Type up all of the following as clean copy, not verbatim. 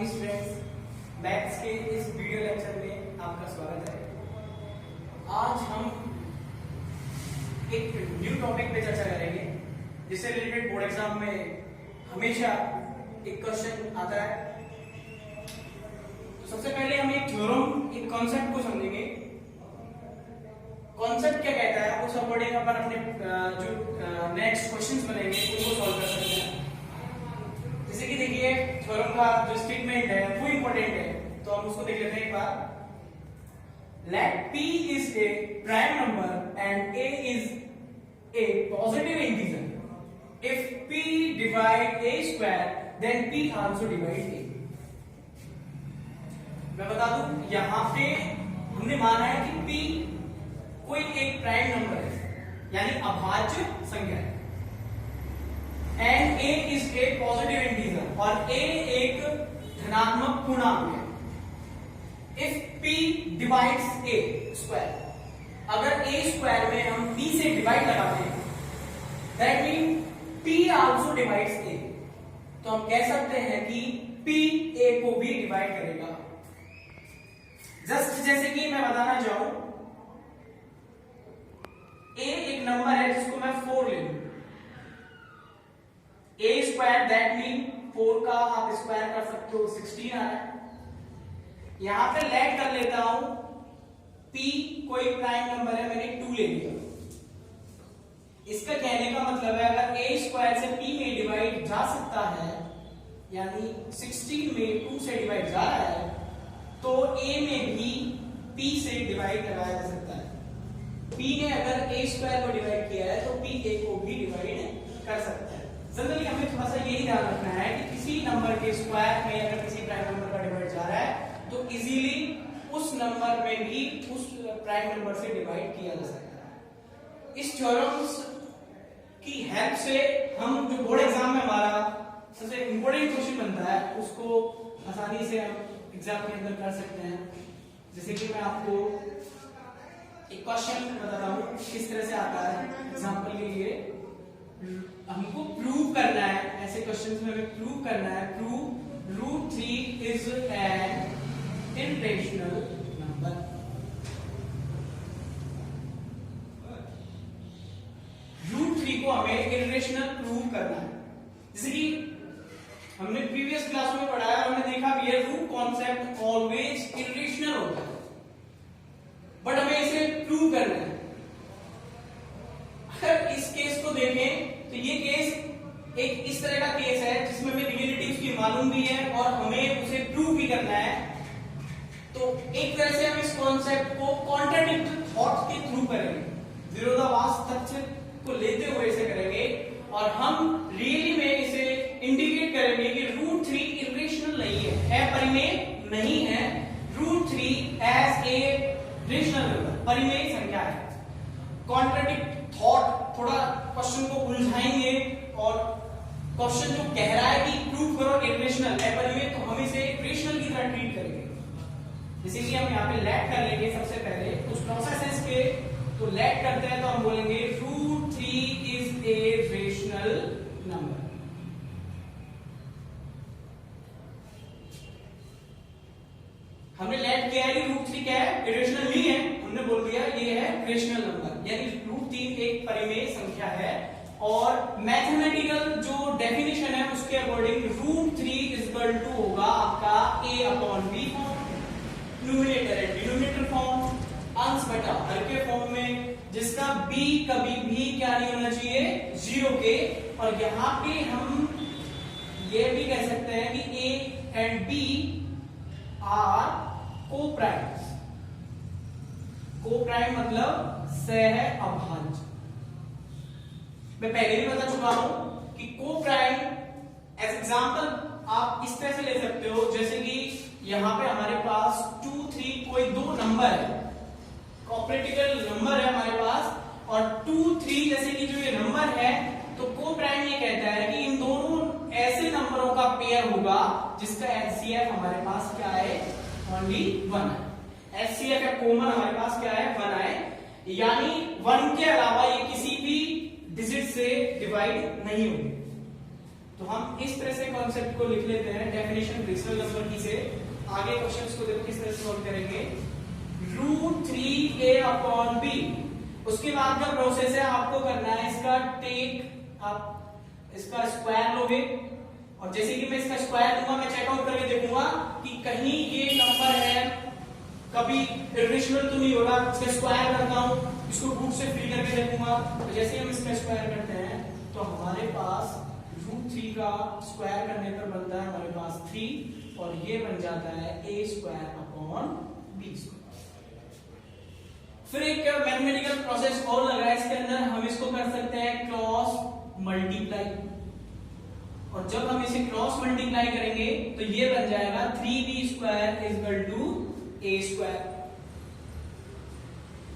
Morning students, maths के इस video lecture में आपका स्वागत है। आज हम एक न्यू टॉपिक पे चर्चा करेंगे जिससे रिलेटेड बोर्ड एग्जाम में हमेशा एक क्वेश्चन आता है। तो सबसे पहले हम एक थ्योरम, एक कॉन्सेप्ट को समझेंगे। कॉन्सेप्ट क्या कहता है उस अकॉर्डिंग अपन अपने जो नेक्स्ट क्वेश्चंस बनेंगे उनको सॉल्व कर सकते हैं। जैसे कि देखिए थ्योरम का जो स्टेटमेंट है वो इंपॉर्टेंट है, तो हम उसको देख लेते हैं एक बार। Let p is a prime number and a is a positive integer. If p divide a square then p also divide a। मैं बता दूं यहां पे हमने माना है कि p कोई एक प्राइम नंबर है यानी अभाज्य संख्या है and a is a positive integer और a एक धनात्मक पूर्णांक है। If p divides a square, अगर a स्क्वायर में हम p से डिवाइड लगाते हैं that mean p also divides a, तो हम कह सकते हैं कि p a को भी डिवाइड करेगा। जस्ट जैसे कि मैं बताना चाहूं a एक नंबर है जिसको मैं 4 ले लूं, a स्क्वायर दैट मीन 4 का आप स्क्वायर कर सकते हो 16 आ रहा है। यहां पे लेट कर लेता हूं p कोई प्राइम नंबर है, मैंने 2 ले लिया। इसका कहने का मतलब है अगर a स्क्वायर से p में डिवाइड जा सकता है यानी 16 में 2 से डिवाइड जा रहा है तो a में भी p से डिवाइड कराया जा सकता है। p ने अगर a स्क्वायर को डिवाइड किया है तो p a को भी डिवाइड कर सकता है। जनरली हमें थोड़ा सा यही ध्यान रखना है कि किसी नंबर के स्क्वायर में अगर किसी प्राइम नंबर का डिवाइड जा रहा है तो इजीली उस नंबर में भी उस प्राइम नंबर से डिवाइड किया जा सकता है। इस थ्योरम्स की हेल्प से हम जो बोर्ड एग्जाम में हमारा सबसे इंपॉर्टेंट क्वेश्चन बनता है उसको आसानी से हम एग्जाम के अंदर कर सकते हैं। जैसे कि मैं आपको एक क्वेश्चन बताता हूँ किस तरह से आता है। एग्जांपल के लिए हमको प्रूव करना है, ऐसे क्वेश्चंस में हमें प्रूव करना है, prove root 3 is an irrational number. Root 3 को हमें इररेशनल प्रूव करना है। जैसे कि हमने प्रीवियस क्लास में पढ़ा है, हमने देखा भी है रूट कॉन्सेप्ट ऑलवेज इररेशनल होता है, बट हमें इसे प्रूव करना है। अगर इस केस को देखें तो ये केस एक इस तरह का केस है जिसमें हमें रिलेटिव्स की मालूम भी है और हमें उसे प्रूव भी करना है। तो एक तरह से हम इस कॉन्सेप्ट को कॉन्ट्राडिक्टरी थॉट के थ्रू करेंगे, विरोधाभास तथ्य को लेते हुए इसे करेंगे और हम रियली में इसे इंडिकेट करेंगे कि रूट 3 इररेशनल नहीं है परिमेय नहीं है। Root 3 as a rational number परिमेय संख्या है। कॉन्ट्राडिक्ट थॉट थोड़ा क्वेश्चन को उलझाएंगे और क्वेश्चन जो कह रहा है कि प्रूव करो इररेशनल है परिमेय, तो हम इसे रेशनल की तरह ट्रीट करेंगे। जैसे कि हम यहाँ पे लेट कर लेंगे सबसे पहले कुछ प्रोसेसेस के, तो लेट करते हैं तो हम बोलेंगे root 3 is a rational number. हमने लेट किया है कि रूट 3 क्या है, इरेशनल नहीं है, हमने बोल दिया ये है रेशनल नंबर यानी रूट 3 एक परिमेय संख्या है। और मैथमेटिकल जो डेफिनेशन है उसके according root 3 is equal to होगा आपका a upon b form, numerator and denominator form, अंश बटा हर के फॉर्म में, जिसका b कभी भी क्या नहीं होना चाहिए 0 के। और यहाँ पे हम ये भी कह सकते हैं कि a and b are co-primes. Co-prime मतलब सह अभाज्य। मैं पहले भी बता चुका हूं कि को-प्राइम एज एग्जांपल आप इस तरह से ले सकते हो, जैसे कि यहां पे हमारे पास 2 3 कोई दो नंबर है, कॉम्प्लेक्टिकल नंबर है हमारे पास और 2 3 जैसे कि जो ये नंबर है, तो को-प्राइम ये कहता है कि इन दोनों ऐसे नंबरों का पेयर होगा जिसका एचसीएफ हमारे पास क्या है, ओनली 1 है। एचसीएफ या कॉमन हमारे पास क्या है, 1 है, यानी 1 के अलावा ये किसी भी डिजिट से डिवाइड नहीं होंगे। तो हम इस तरह से कॉन्सेप्ट को लिख लेते हैं, डेफिनेशन रेशनल नंबर की से। आगे क्वेश्चंस को देखो किस तरह से सॉल्व करेंगे। √3a अपॉन b, उसके बाद का प्रोसेस है आपको करना है इसका टेक, आप इसका स्क्वायर लोगे और जैसे कि मैं इसका स्क्वायर दूंगा मैं चेकआउट करके देखूंगा कि कहीं ये नंबर है कभी इरेशनल तो नहीं होगा। इसका स्क्वायर करता हूं, इसको रूट से फ्री करके देखूंगा, तो जैसे हम इसका स्क्वायर करते हैं तो हमारे पास √3 का स्क्वायर करने पर बनता है हमारे पास 3 और ये बन जाता है a² अपॉन b²। फिर एक मैथमेटिकल प्रोसेस और लगा है इसके अंदर, हम इसको कर सकते हैं क्रॉस मल्टीप्लाई, और जब हम इसे क्रॉस मल्टीप्लाई करेंगे तो ये बन जाएगा 3b² = a²।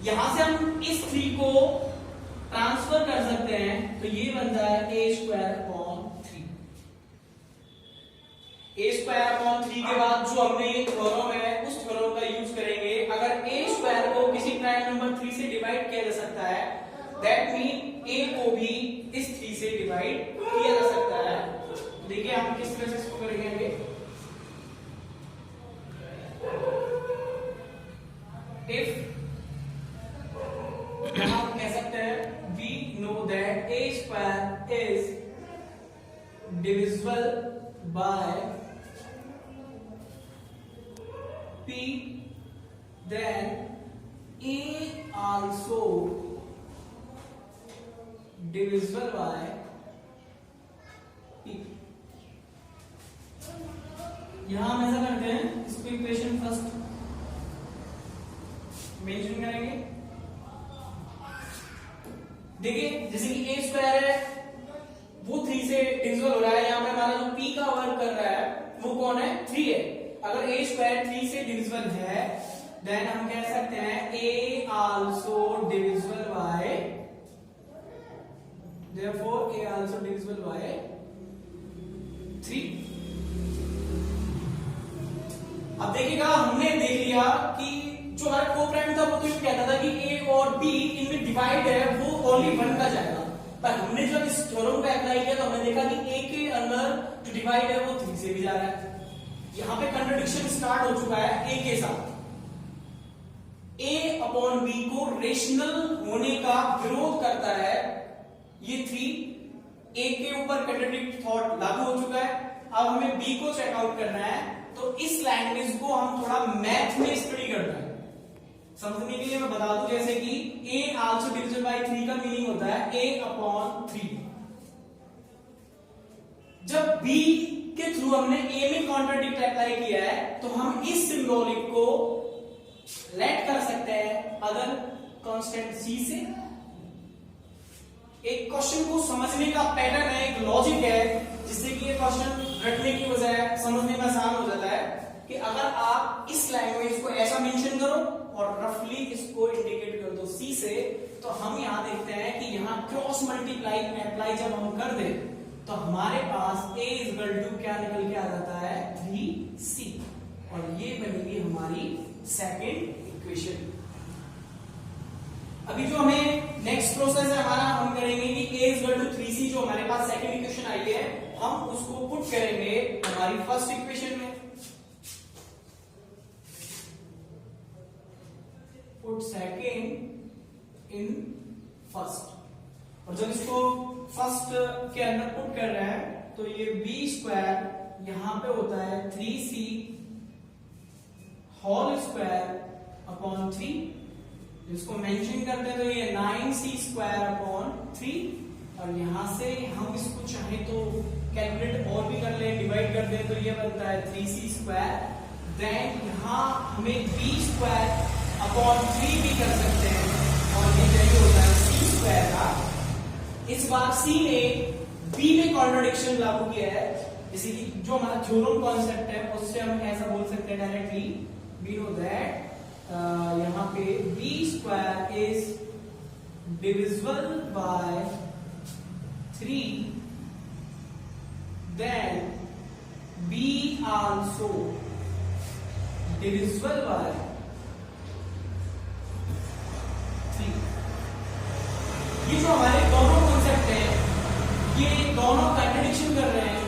यहां से हम इस 3 को ट्रांसफर कर सकते हैं तो ये बनता है a² अपॉन 3। a² अपॉन 3 के बाद जो हमने ये थ्योरम है उस थ्योरम का यूज करेंगे। अगर a² को किसी प्राइम नंबर 3 से डिवाइड किया जा सकता है, दैट मीन a को भी इस 3 से डिवाइड किया जा सकता है। देखिए हम किस तरह से इसको करेंगे। इफ हम कह सकते हैं we know that a² is divisible by p, then a also divisible by p। यहां हम ऐसा करते हैं, इसको इक्वेशन फर्स्ट मेंशन करेंगे। देखिए जैसे कि a² है वो 3 से डिविजिबल हो रहा है, यहां पे हमारा जो p का वर्क कर रहा है वो कौन है, 3 है। अगर a² 3 से डिविजिबल है देन हम कह सकते हैं a also divisible by, therefore a also divisible by 3। अब देखिएगा हमने देख लिया कि जो हमारा कोप्राइम था वो तो ये कहता था कि a और b इनमें डिवाइड है वो ओनली 1 का जाएगा, पर हमने जब इस थ्योरम को अप्लाई किया तो हमने देखा कि a के अंदर जो डिवाइड है वो 3 से भी जा रहा है। यहां पे कंट्रडिक्शन स्टार्ट हो चुका है a के साथ। a अपॉन b को रेशनल होने का विरोध करता है ये 3। a के ऊपर कंट्रडिक्ट थॉट लागू हो चुका है। अब हमें b को चेकआउट करना है, तो इस लैंग्वेज को हम थोड़ा मैथ में स्टडी करते हैं। समझने के लिए मैं बता दूं जैसे कि a also divisible by 3 का मीनिंग होता है a अपॉन 3। जब b के थ्रू हमने a में कॉन्ट्राडिक्ट अप्लाई किया है तो हम इस सिंबॉलिक को लेट कर सकते हैं अदर कांस्टेंट c से। एक क्वेश्चन को समझने का पैटर्न है, एक लॉजिक है, जिससे कि ये क्वेश्चन रटने की बजाय समझने में आसान हो जाता है कि अगर आप इस लैंग्वेज को ऐसा मेंशन करो और रफली इसको इंडिकेट कर दो c से, तो हम यहां देखते हैं कि यहां क्रॉस मल्टीप्लाई अप्लाई जब हम कर दे तो हमारे पास a = क्या निकल के आ जाता है 3c, और ये बनेगी हमारी सेकंड इक्वेशन। अभी जो हमें नेक्स्ट प्रोसेस है हमारा, हम करेंगे कि a = 3c जो हमारे पास सेकंड इक्वेशन आई है हम उसको पुट करेंगे हमारी फर्स्ट इक्वेशन में। पुट सेकंड इन फर्स्ट, और जब इसको फर्स्ट के अंदर पुट कर रहे हैं तो ये b² यहां पे होता है 3c होल स्क्वायर अपॉन 3। इसको मेंशन करते हैं तो ये 9c² अपॉन 3, और यहां से हम इसको चाहे तो कैलकुलेट और भी कर ले, डिवाइड कर दे तो ये बनता है 3c²। देन यहां हमें b² अपॉन 3 भी कर सकते हैं, और ये वैल्यू होता है c² का। इस बार c ने b में कॉन्ट्रडिक्शन लागू किया है, जैसे कि जो हमारा थ्योरम कॉन्सेप्ट है उससे हम ऐसा बोल सकते हैं डायरेक्टली, वी नो दैट यहां पे b² is divisible by 3, then b also divisible by 3। ये जो हमारे दोनों कॉन्सेप्ट हैं ये दोनों कॉन्ट्रडिक्शन कर रहे हैं।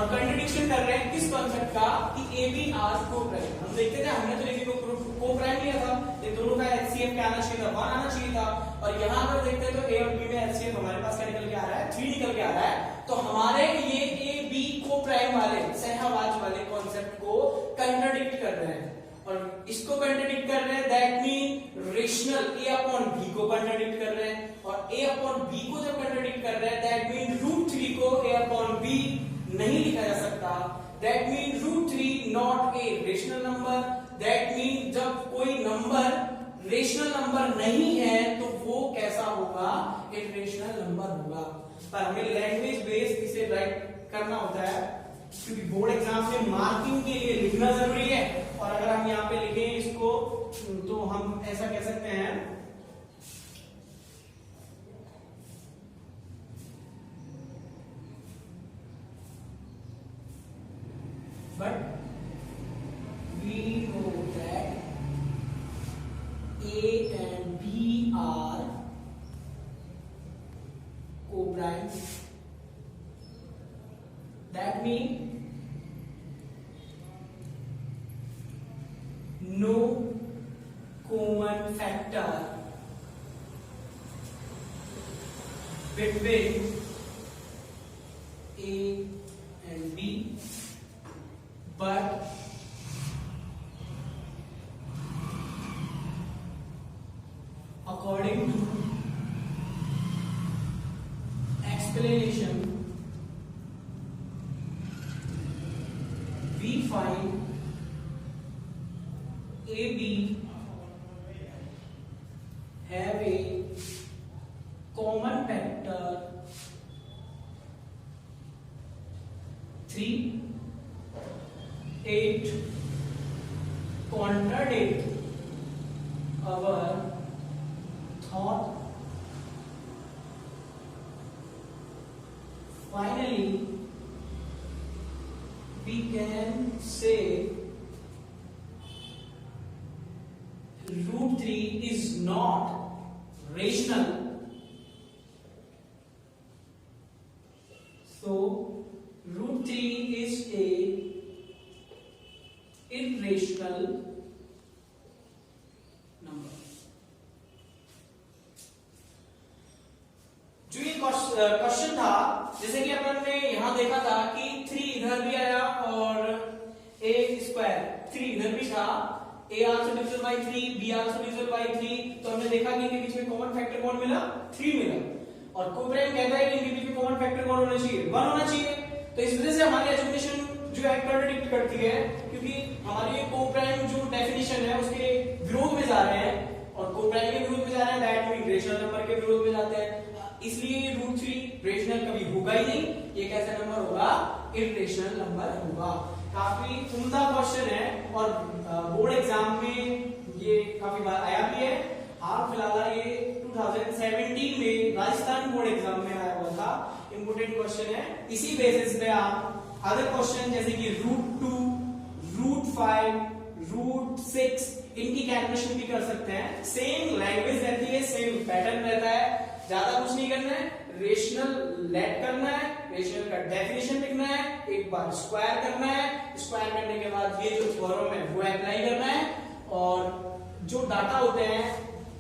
और कंट्रडिक्शन कर रहे हैं किस कॉन्सेप्ट का कि ए बी आर को प्राइम। हम देखते थे, हमने तो लेकिन को प्राइम लिया था, ये दोनों का एचसीएफ क्या आना चाहिए था, 1 आना चाहिए था। और यहां अगर देखते हैं तो ए और बी में एचसीएफ हमारे पास क्या निकल के आ रहा है, 3 निकल के आ रहा है। तो हमारे ये ए बी को प्राइम वाले सहवाज वाले कॉन्सेप्ट को कंट्रडिक्ट कर रहे हैं। और इसको कंट्रडिक्ट कर रहे हैं, that mean rational a upon b को कंट्रडिक्ट कर रहे हैं। और ए अपॉन बी को जब कंट्रडिक्ट कर रहे हैं, दैट मीन √3 को ए अपॉन बी नहीं लिखा जा सकता। That mean √3 not a rational number. That mean जब कोई नंबर रेशनल नंबर नहीं है तो वो कैसा होगा, इरेशनल नंबर होगा। पर हमें लैंग्वेज बेस्ड इसे राइट करना होता है, क्योंकि बोर्ड एग्जाम में मार्किंग के लिए लिखना जरूरी है। और अगर हम यहाँ पे लिखें इसको तो हम ऐसा कह सकते हैं but we know that A and B are co-primes. That means no common factor between A and B, but according to explanation we find AB have a common factor 3, 8 contradict our thought. Finally, we can say √3 is not rational. So √3 is a irrational number. जो ये question था, जैसे कि अपन ने यहां देखा था कि 3 इधर भी आया और a स्क्वायर 3 इधर भी था, a also divisible by 3, b also divisible by 3। तो हमने देखा कि इनके बीच में कॉमन फैक्टर कौन मिला, 3 मिला। और कोप्राइम कहता है कि इनके बीच में कॉमन फैक्टर कौन होना चाहिए, 1 होना चाहिए। तो इस वजह से हमारी एजुकेशन जो है कंट्रडिक्ट करती है, क्योंकि हमारी कोप्राइम जो डेफिनेशन है उसके विरोध में जा रहे हैं, और कोप्राइम के विरोध में जा रहे हैं, दैट मीन रेशनल नंबर के विरोध में जाते हैं। इसलिए ये √3 रेशनल कभी होगा ही नहीं, ये कैसा नंबर होगा, इरेशनल नंबर होगा। काफी उम्दा क्वेश्चन है और बोर्ड एग्जाम में ये काफी बार आया भी है। हाल फिलहाल ये 2017 में राजस्थान बोर्ड एग्जाम में आया हुआ था, इंपोर्टेंट क्वेश्चन है। इसी बेसिस पे आप अदर क्वेश्चन जैसे कि √2, √5, √6 इनकी कैलकुलेशन भी कर सकते हैं। सेम लैंग्वेज रहती है, सेम पैटर्न रहता है, ज्यादा कुछ नहीं करना है, रेशनल लेट करना है, रेशनल का डेफिनेशन लिखना है, एक बार स्क्वायर करना है, स्क्वायर करने के बाद ये जो थ्योरम है वो अप्लाई करना है, और जो डाटा होते हैं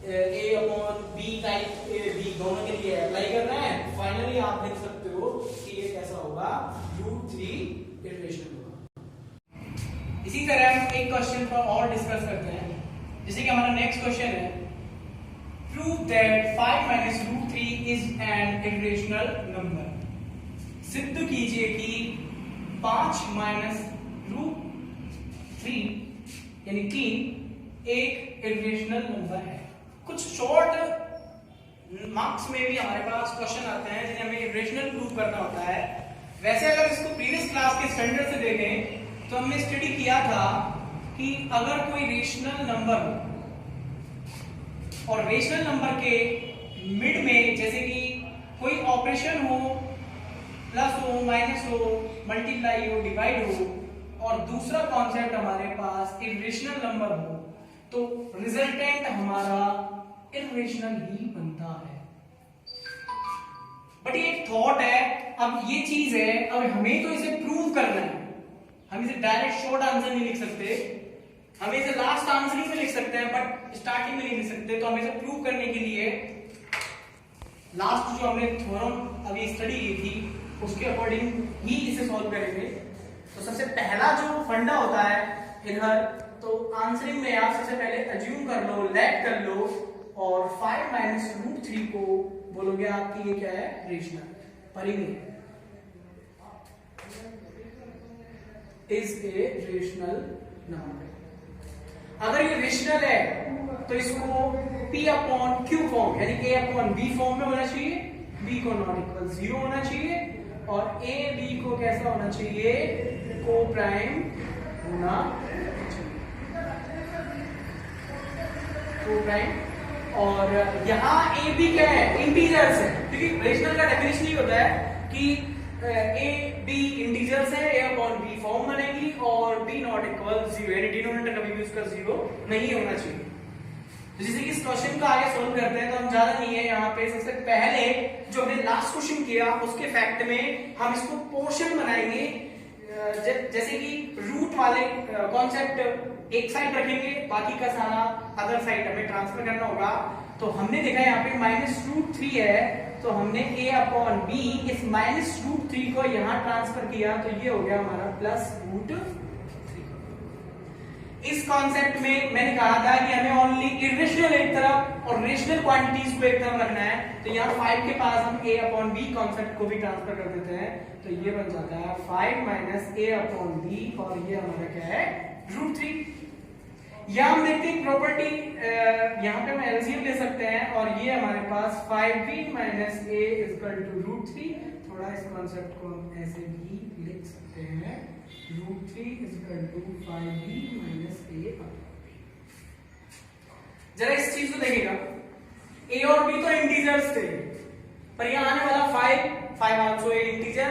A upon B type A B दोनों के लिए अप्लाई करना है। फाइनली आप देख सकते हो कि ये कैसा होगा, √3 इटरेशन होगा। इसी तरह हम एक क्वेश्चन को और डिस्कस करते हैं, जैसे कि हमारा नेक्स्ट क्वेश्चन है, prove that 5 minus √3 is an irrational number। सिद्ध कीजिए कि 5 माइनस √3 यानी 3 एक इरेशनल नंबर है। कुछ शॉर्ट मार्क्स में भी हमारे पास क्वेश्चन आते हैं जिन्हें हमें इरेशनल प्रूव करना होता है। वैसे अगर इसको प्रीवियस क्लास के स्टैंडर्ड से देखें तो हमने स्टडी किया था कि अगर कोई रेशनल नंबर हो और रेशनल नंबर के मिड में जैसे कि कोई ऑपरेशन हो, प्लस हो, माइनस हो, मल्टीप्लाई हो, डिवाइड हो, और दूसरा कॉन्सेप्ट हमारे पास इरेशनल नंबर हो, तो रिजल्टेंट हमारा इरेशनल ही बनता है। बट ये एक थॉट है, अब ये चीज है, अब हमें तो इसे प्रूव करना है। हम इसे डायरेक्ट शॉर्ट आंसर नहीं लिख सकते, हम इसे लास्ट आंसर ही में लिख सकते हैं बट स्टार्टिंग में नहीं लिख सकते। तो हम इसे प्रूव करने के लिए लास्ट जो हमने थ्योरम अभी स्टडी की थी उसके अकॉर्डिंग ही इसे सॉल्व करेंगे। तो सबसे पहला जो फंडा होता है इधर, तो आंसरिंग में आप सबसे पहले अज्यूम कर लो, लेट कर लो और 5 माइनस रूट 3 को बोलोगे आपकी ये क्या है, रेशनल। परिमेय इज ए रेशनल नंबर। अगर ये रेशनल है तो इसको P अपॉन Q फॉर्म यानी A अपॉन B फॉर्म में होना चाहिए, B को नॉट इक्वल 0 होना चाहिए और A B को कैसा होना चाहिए, को प्राइम होना चाहिए, को प्राइम। और यहाँ A B क्या है, इंटीजर्स है, क्योंकि रेशनल का डेफिनेशन ही होता है कि A B इंटीजर्स है, A अपॉन B फॉर्म बनेगी और B नॉट इक्वल 0 यानी डिनोमिनेटर कभी भी उसका 0 नहीं होना चाहिए। तो जैसे कि इस क्वेश्चन का आगे सोल्व करते हैं तो हम ज्यादा नहीं है यहाँ पे, सबसे पहले जो हमने लास्ट क्वेश्चन किया उसके फैक्ट में हम इसको पोर्शन बनाएंगे। जैसे कि रूट वाले कॉन्सेप्ट एक साइड रखेंगे, बाकी का सारा अदर साइड हमें ट्रांसफर करना होगा। तो हमने देखा यहाँ पे माइनस रूट 3 है, तो हमने a अपॉन b इस माइनस रूट 3 को यहाँ ट्रांसफर किया, तो ये हो गया हमारा प्लस रूट 3। इस कॉन्सेप्ट में मैंने कहा था कि हमें ओनली इरेशनल एक तरफ और रेशनल क्वांटिटीज को एक तरफ रखना है, तो यहाँ 5 के पास हम a अपॉन b कॉन्सेप्ट को भी ट्रांसफर कर देते हैं, तो ये बन जाता है 5 माइनस a अपॉन b और ये हमारा क्या है, रूट 3। यहाँ हम देखते हैं प्रॉपर्टी, यहाँ पे हम एलसीएम ले सकते हैं और ये हमारे पास 5b minus a equal to root 3। थोड़ा इस कॉन्सेप्ट को हम ऐसे भी लिख सकते हैं, root 3 equal to 5b minus a। जरा इस चीज को देखिएगा, a और b तो इंटीजर्स थे, पर यहाँ आने वाला 5 आल्सो ए इंटीजर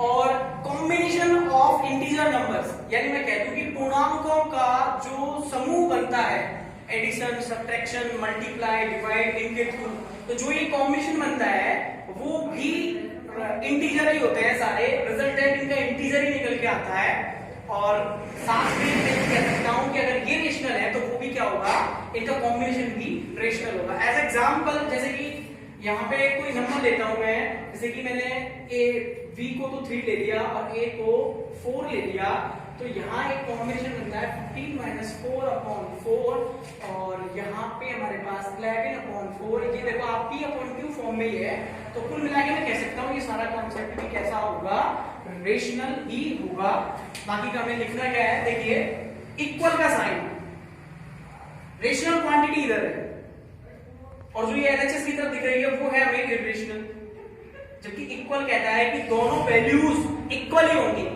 और कॉम्बिनेशन ऑफ इंटीजर नंबर्स, यानी मैं कह दूं कि पूर्णांकों का जो समूह बनता है, एडिशन, सब्ट्रैक्शन, मल्टीप्लाई, डिवाइड, इनके थ्रू, तो जो ये कॉम्बिनेशन बनता है वो भी इंटीजर ही होते हैं सारे, रिजल्टेंट इनका इंटीजर ही निकल के आता है। और साथ में मैं कह सकता हूं कि अगर ये रेशनल है तो वो भी क्या होगा, इनका कॉम्बिनेशन भी रेशनल होगा। एज एग्जांपल जैसे कि यहाँ पे कोई नंबर लेता हूं मैं, जैसे कि मैंने v को तो 3 ले लिया और a को 4 ले लिया, तो यहाँ एक कॉम्बिनेशन बनता है 15 माइनस 4 अपॉन 4 और यहाँ पे हमारे पास 11 अपॉन 4। ये देखो आप p अपॉन q फॉर्म में ही है, तो कुल मिला के मैं कह सकता हूँ ये सारा कॉन्सेप्ट भी कैसा होगा, रेशनल ही होगा। बाकी का हमें लिखना क्या है, देखिए इक्वल का साइन, रेशनल क्वांटिटी इधर है और जो ये एलएचएस की तरफ दिख रही है वो है हमें इरेशनल, जबकि इक्वल कहता है कि दोनों वैल्यूज इक्वल ही होंगी।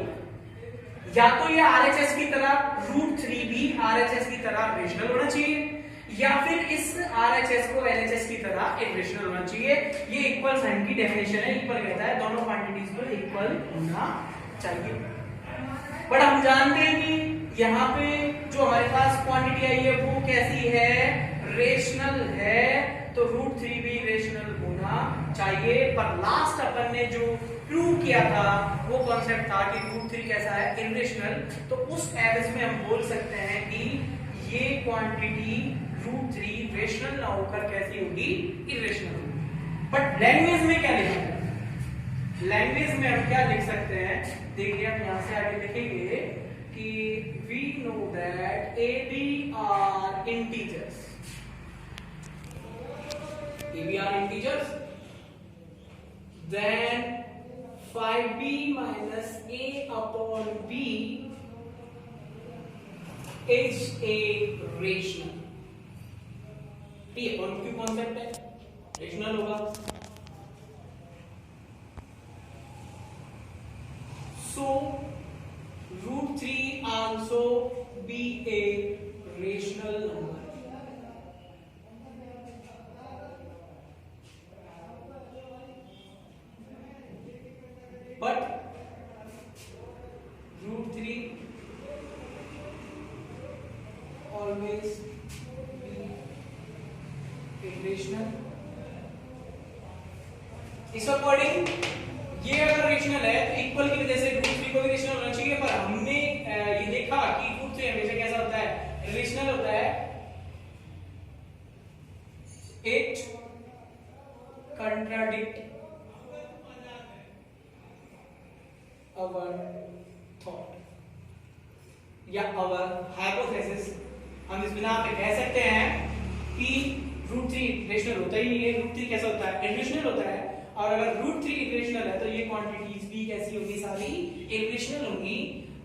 या तो ये आरएचएस की तरह रूट 3 भी आरएचएस की तरह रेशनल होना चाहिए, या फिर इस आरएचएस को एलएचएस की तरह इरेशनल होना चाहिए। ये इक्वल साइन की डेफिनेशन है, इक्वल कहता है दोनों क्वांटिटीज को इक्वल होना चाहिए। बट हम जानते हैं कि यहाँ पे जो हमारे पास क्वांटिटी आई है वो कैसी है, रेशनल है, तो रूट 3 भी रेशनल होना चाहिए। पर लास्ट अपन ने जो प्रूव किया था वो कॉन्सेप्ट था कि रूट 3 कैसा है, इरेशनल, तो उस एवज में हम बोल सकते हैं कि ये क्वांटिटी रूट 3 रेशनल ना होकर कैसी होगी, इरेशनल होगी। बट लैंग्वेज में क्या लिखा है, लैंग्वेज में हम क्या लिख सकते हैं, देखिए हम यहां से आगे लिखेंगे कि we know that a b are integers, a b are integers, then 5b minus a upon b is a rational। p upon q concept है, रेशनल होगा। So root 3 also be a rational number। But root 3 always be irrational इस according ये अगर rational है तो equal की वजह से रूट 3 को भी रेशनल होना चाहिए, पर हमने ये देखा कि रूट 3 हमेशा कैसा होता है, रेशनल होता है। इट कंट्राडिक्ट अवर थॉट या अवर हाइपोथेसिस। हम इस बिना पे कह सकते हैं कि रूट 3 रेशनल होता ही नहीं है, रूट 3 कैसा होता है, इरेशनल होता है। और अगर रूट 3 इरेशनल है तो ये क्वांटिटीज भी कैसी होगी, सारी इरेशनल होंगी।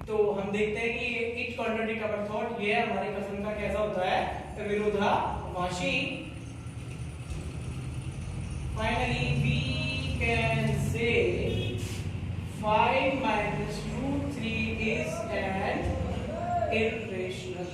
तो हम देखते हैं कि इट कॉन्ट्रडिक्ट अवर थॉट, ये हमारे कथन का कैसा होता है, विरोधाभासी। Finally we can say 5 minus root 3 is an irrational